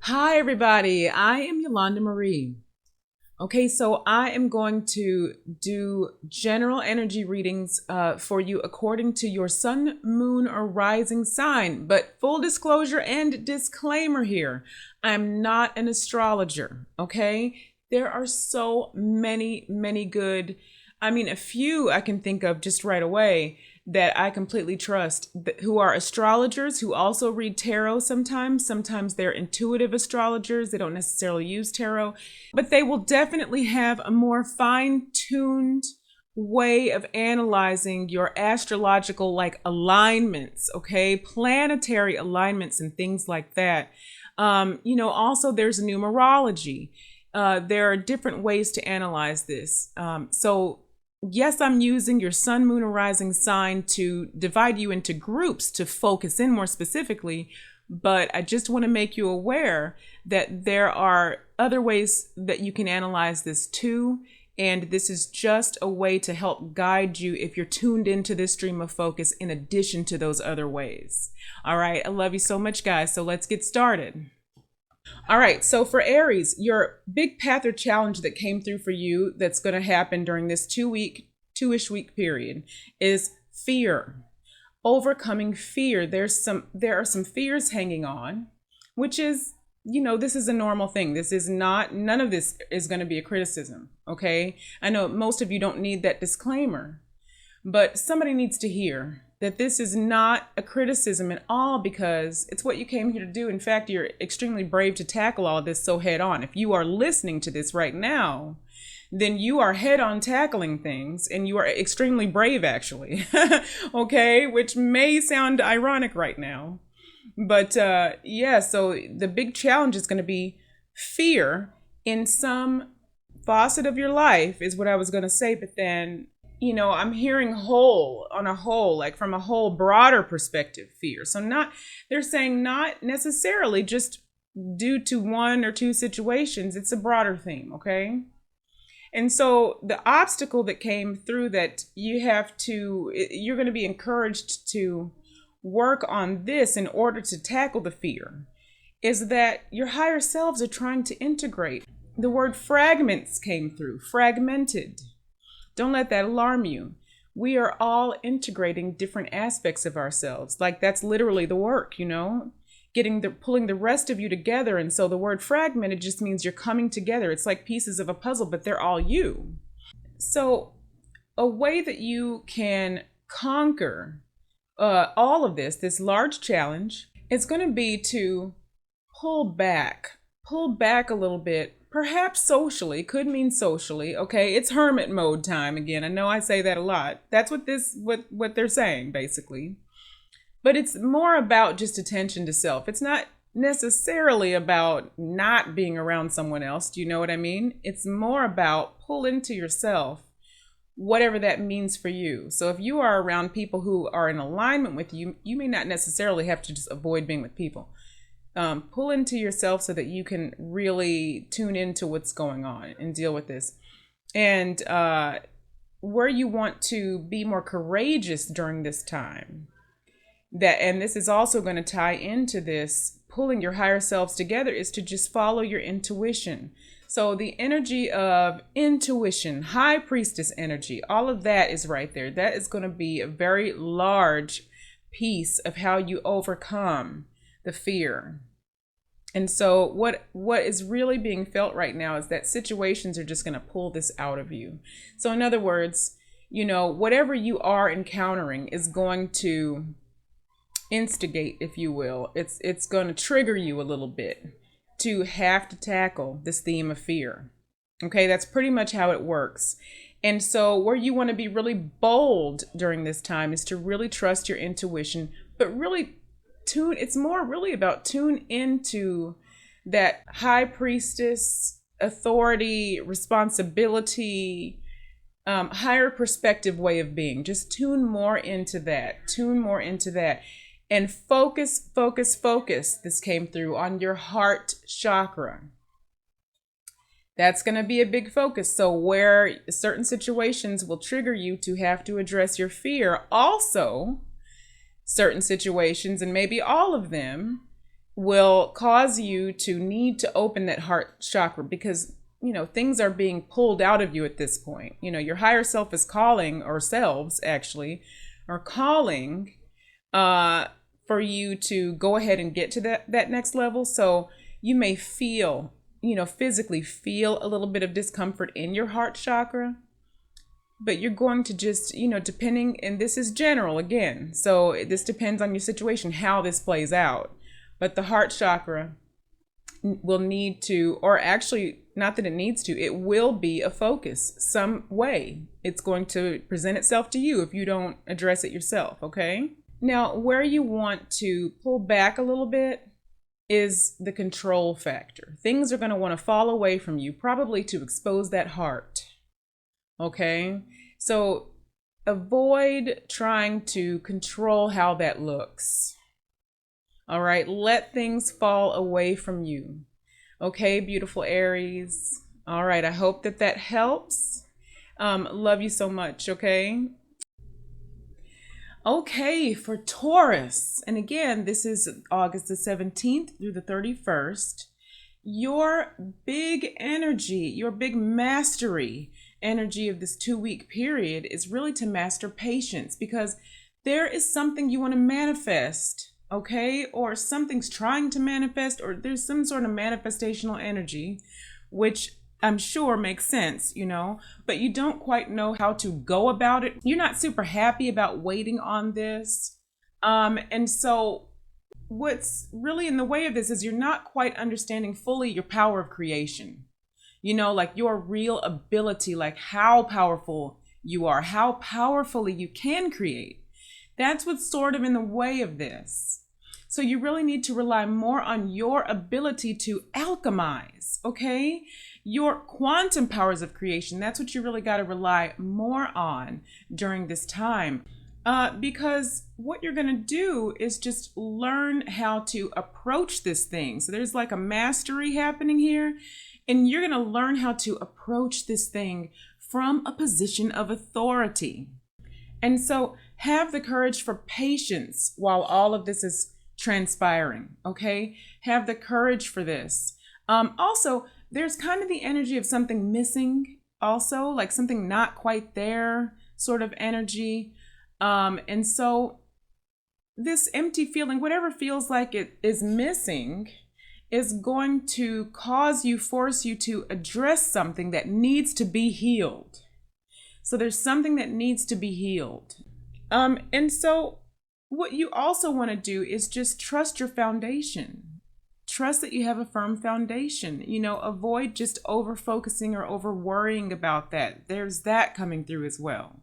Hi, everybody. I am Yolanda Marie. Okay, so I am going to do general energy readings for you according to your sun, moon, or rising sign. But full disclosure and disclaimer here, I'm not an astrologer, okay? There are so many good, a few I can think of just right away that I completely trust, who are astrologers who also read tarot sometimes. Sometimes they're intuitive astrologers. They don't necessarily use tarot, but they will definitely have a more fine-tuned way of analyzing your astrological alignments, okay? Planetary alignments and things like that. Also there's numerology. There are different ways to analyze this. So yes, I'm using your sun, moon, or rising sign to divide you into groups to focus in more specifically, but I just want to make you aware that there are other ways that you can analyze this too, and this is just a way to help guide you if you're tuned into this stream of focus in addition to those other ways. All right, I love you so much, guys, so let's get started. All right, so for Aries, your big path or challenge that came through for you that's going to happen during this two-ish week period is fear. Overcoming fear. There are some fears hanging on, which is, this is a normal thing. None of this is going to be a criticism, okay? I know most of you don't need that disclaimer, but somebody needs to hear that this is not a criticism at all, because it's what you came here to do. In fact, you're extremely brave to tackle all of this so head on. If you are listening to this right now, then you are head on tackling things, and you are extremely brave, actually. Okay, which may sound ironic right now. But so the big challenge is going to be fear in some facet of your life, is what I was going to say. But then, I'm hearing from a whole broader perspective, fear. So they're saying not necessarily just due to one or two situations. It's a broader theme, okay? And so the obstacle that came through that you're going to be encouraged to work on this in order to tackle the fear, is that your higher selves are trying to integrate. The word fragments came through, fragmented. Don't let that alarm you. We are all integrating different aspects of ourselves. That's literally the work, pulling the rest of you together. And so the word fragmented just means you're coming together. It's like pieces of a puzzle, but they're all you. So a way that you can conquer all of this large challenge, is going to be to pull back a little bit. Perhaps socially, could mean socially, okay? It's hermit mode time again. I know I say that a lot. That's what they're saying, basically. But it's more about just attention to self. It's not necessarily about not being around someone else. Do you know what I mean? It's more about pull into yourself, whatever that means for you. So if you are around people who are in alignment with you, you may not necessarily have to just avoid being with people. Pull into yourself so that you can really tune into what's going on and deal with this. And where you want to be more courageous during this time, and this is also going to tie into this, pulling your higher selves together, is to just follow your intuition. So the energy of intuition, high priestess energy, all of that is right there. That is going to be a very large piece of how you overcome the fear. And so what is really being felt right now is that situations are just going to pull this out of you. So in other words, whatever you are encountering is going to instigate, if you will. It's going to trigger you a little bit to have to tackle this theme of fear. Okay, that's pretty much how it works. And so where you want to be really bold during this time is to really trust your intuition, but really it's more really about tune into that high priestess authority, responsibility, higher perspective way of being. Just tune more into that. And focus. This came through on your heart chakra. That's going to be a big focus. So where certain situations will trigger you to have to address your fear, also certain situations, and maybe all of them, will cause you to need to open that heart chakra because, things are being pulled out of you at this point. Your higher self is calling, or selves actually, are calling for you to go ahead and get to that next level. So you may feel, physically feel a little bit of discomfort in your heart chakra, but you're going to just, depending, and this is general again, so this depends on your situation, how this plays out. But the heart chakra will need to, or actually, not that it needs to, it will be a focus some way. It's going to present itself to you if you don't address it yourself, okay? Now, where you want to pull back a little bit is the control factor. Things are going to want to fall away from you, probably to expose that heart, okay? So avoid trying to control how that looks. All right, let things fall away from you. Okay, beautiful Aries. All right, I hope that helps. Love you so much, okay? Okay, for Taurus, and again, this is August the 17th through the 31st. Your big energy, your big mastery energy of this 2-week period is really to master patience, because there is something you want to manifest, okay? Or something's trying to manifest, or there's some sort of manifestational energy, which I'm sure makes sense, but you don't quite know how to go about it. You're not super happy about waiting on this. And so what's really in the way of this is you're not quite understanding fully your power of creation, like your real ability, like how powerful you are, how powerfully you can create. That's what's sort of in the way of this. So you really need to rely more on your ability to alchemize, okay? Your quantum powers of creation, that's what you really got to rely more on during this time. Because what you're going to do is just learn how to approach this thing. So there's like a mastery happening here, and you're going to learn how to approach this thing from a position of authority. And so have the courage for patience while all of this is transpiring, okay? Have the courage for this. Also, there's kind of the energy of something missing also, like something not quite there sort of energy. And so this empty feeling, whatever feels like it is missing, is going to force you to address something that needs to be healed. So there's something that needs to be healed. And so what you also want to do is just trust your foundation. Trust that you have a firm foundation. Avoid just over focusing or over worrying about that. There's that coming through as well.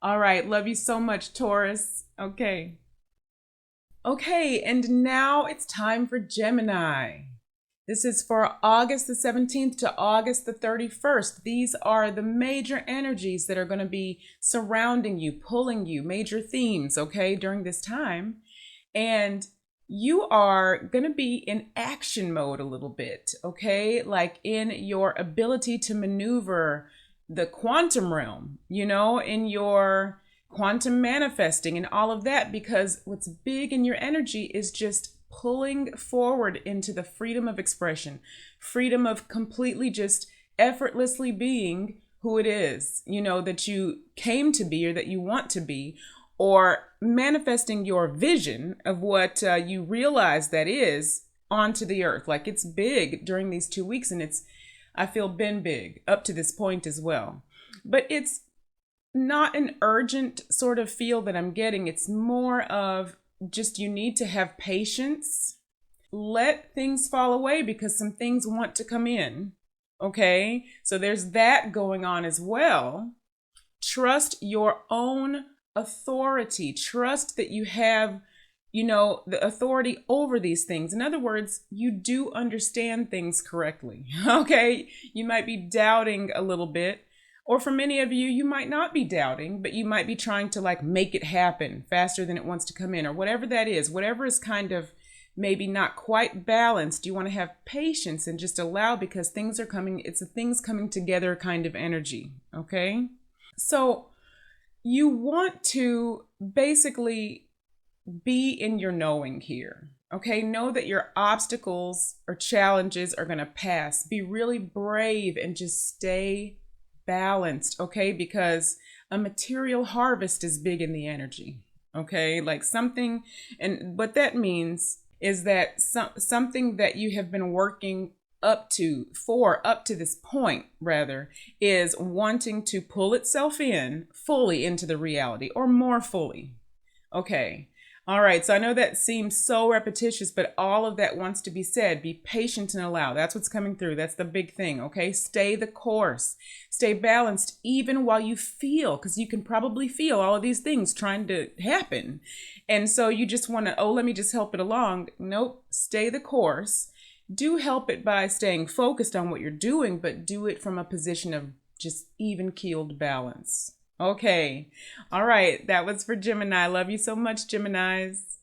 All right. Love you so much, Taurus. Okay, and now it's time for Gemini. This is for August the 17th to August the 31st. These are the major energies that are going to be surrounding you, pulling you, major themes, okay, during this time. And you are going to be in action mode a little bit, okay, like in your ability to maneuver the quantum realm, in your quantum manifesting and all of that, because what's big in your energy is just pulling forward into the freedom of expression, freedom of completely just effortlessly being who it is, that you came to be or that you want to be, or manifesting your vision of what you realize that is onto the earth. Like, it's big during these 2 weeks, and I feel been big up to this point as well. But it's not an urgent sort of feel that I'm getting. It's more of just you need to have patience. Let things fall away because some things want to come in. Okay, so there's that going on as well. Trust your own authority. Trust that you have, the authority over these things. In other words, you do understand things correctly. Okay, you might be doubting a little bit. Or for many of you, you might not be doubting, but you might be trying to make it happen faster than it wants to come in, or whatever that is, whatever is kind of maybe not quite balanced. You want to have patience and just allow, because things are coming. It's a things coming together kind of energy. Okay. So you want to basically be in your knowing here. Okay, know that your obstacles or challenges are going to pass. Be really brave and just stay balanced, okay? Because a material harvest is big in the energy, okay? Like something, and what that means is that something that you have been working up to this point rather is wanting to pull itself in fully into the reality or more fully. Okay. All right. So I know that seems so repetitious, but all of that wants to be said. Be patient and allow. That's what's coming through. That's the big thing. Okay. Stay the course. Stay balanced even while you feel, because you can probably feel all of these things trying to happen. And so you just want to, oh, let me just help it along. Nope. Stay the course. Do help it by staying focused on what you're doing, but do it from a position of just even keeled balance. Okay. All right. That was for Gemini. Love you so much, Geminis.